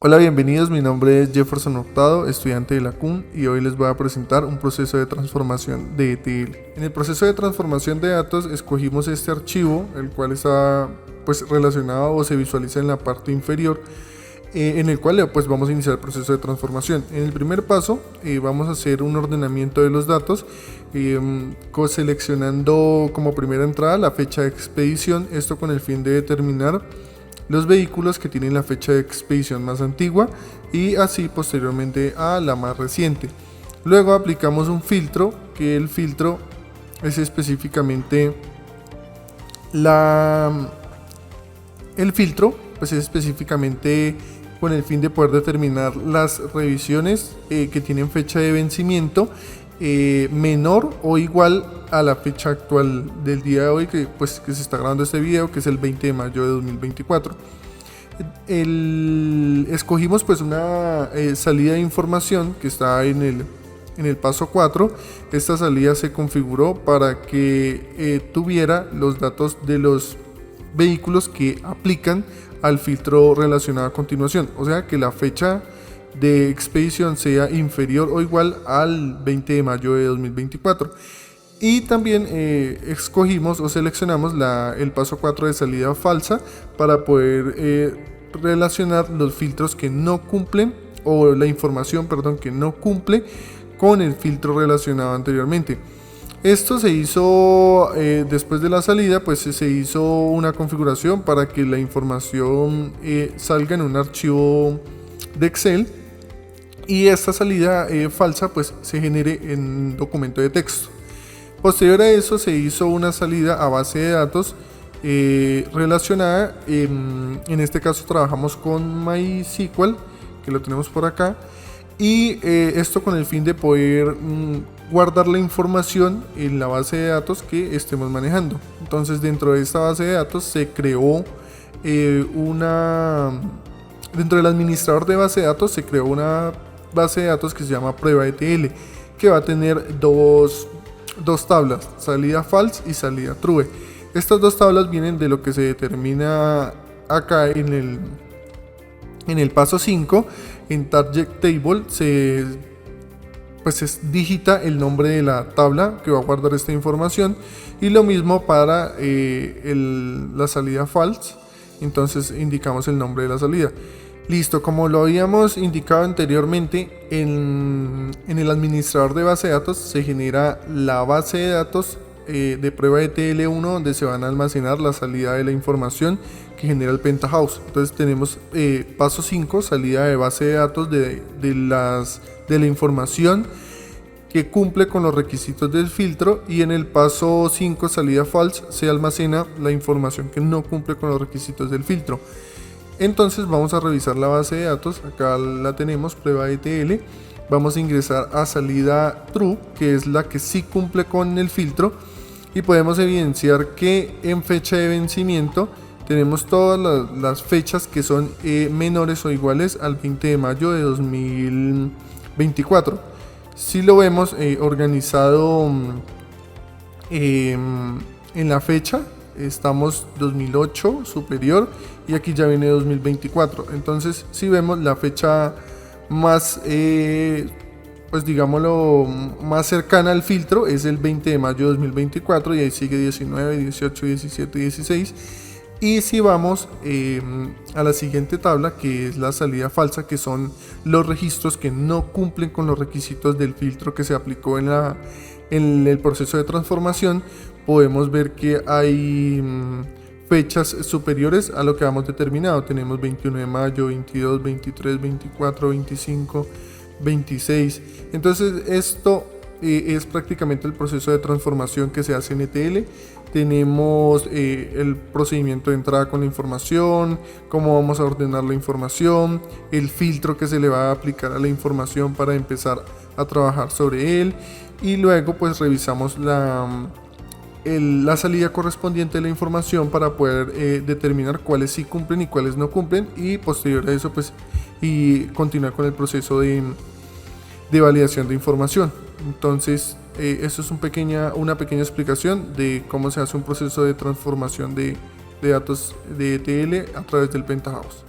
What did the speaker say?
Hola, bienvenidos, mi nombre es Jefferson Hurtado, estudiante de la CUN, y hoy les voy a presentar un proceso de transformación de ETL. En el proceso de transformación de datos escogimos este archivo, el cual está relacionado o se visualiza en la parte inferior, en el cual vamos a iniciar el proceso de transformación. En el primer paso vamos a hacer un ordenamiento de los datos, seleccionando como primera entrada la fecha de expedición, esto con el fin de determinar los vehículos que tienen la fecha de expedición más antigua y así posteriormente a la más reciente. Luego aplicamos un filtro, que el filtro es específicamente con el fin de poder determinar las revisiones que tienen fecha de vencimiento menor o igual a la fecha actual del día de hoy que se está grabando este video, que es el 20 de mayo de 2024. Escogimos una salida de información que está en el paso 4. Esta salida se configuró para que tuviera los datos de los vehículos que aplican al filtro relacionado a continuación, o sea que la fecha de expedición sea inferior o igual al 20 de mayo de 2024. Y también escogimos o seleccionamos el paso 4 de salida falsa para poder relacionar los filtros que no cumplen, o la información, que no cumple con el filtro relacionado anteriormente. Esto se hizo después de la salida, se hizo una configuración para que la información salga en un archivo de Excel y esta salida falsa se genere en un documento de texto. Posterior a eso se hizo una salida a base de datos relacionada, en este caso trabajamos con MySQL, que lo tenemos por acá, y esto con el fin de poder guardar la información en la base de datos que estemos manejando. Entonces dentro de esta base de datos se creó dentro del administrador de base de datos se creó una base de datos que se llama prueba ETL, que va a tener dos tablas, salida false y salida true. Estas dos tablas vienen de lo que se determina acá en el paso 5. En target table se digita el nombre de la tabla que va a guardar esta información, y lo mismo para la salida false. Entonces indicamos el nombre de la salida. Listo, como lo habíamos indicado anteriormente, en el administrador de base de datos se genera la base de datos de prueba ETL1, donde se van a almacenar la salida de la información que genera el Pentahouse. Entonces tenemos paso 5, salida de base de datos de la información que cumple con los requisitos del filtro, y en el paso 5, salida false, se almacena la información que no cumple con los requisitos del filtro. Entonces vamos a revisar la base de datos. Acá la tenemos, prueba ETL. Vamos a ingresar a salida true, que es la que sí cumple con el filtro, y podemos evidenciar que en fecha de vencimiento tenemos todas las fechas que son menores o iguales al 20 de mayo de 2024. Si lo vemos organizado en la fecha, estamos 2008 superior y aquí ya viene 2024. Entonces si vemos la fecha más digámoslo más cercana al filtro es el 20 de mayo de 2024, y ahí sigue 19, 18, 17, 16. Y si vamos a la siguiente tabla, que es la salida falsa, que son los registros que no cumplen con los requisitos del filtro que se aplicó en el proceso de transformación, podemos ver que hay fechas superiores a lo que hemos determinado. Tenemos 21 de mayo, 22, 23, 24, 25, 26. Entonces esto es prácticamente el proceso de transformación que se hace en ETL. Tenemos el procedimiento de entrada con la información, cómo vamos a ordenar la información, el filtro que se le va a aplicar a la información para empezar a trabajar sobre él, y luego revisamos la salida correspondiente de la información para poder determinar cuáles sí cumplen y cuáles no cumplen, y posterior a eso y continuar con el proceso de validación de información. Entonces esto es una pequeña explicación de cómo se hace un proceso de transformación de datos de ETL a través del Pentahouse.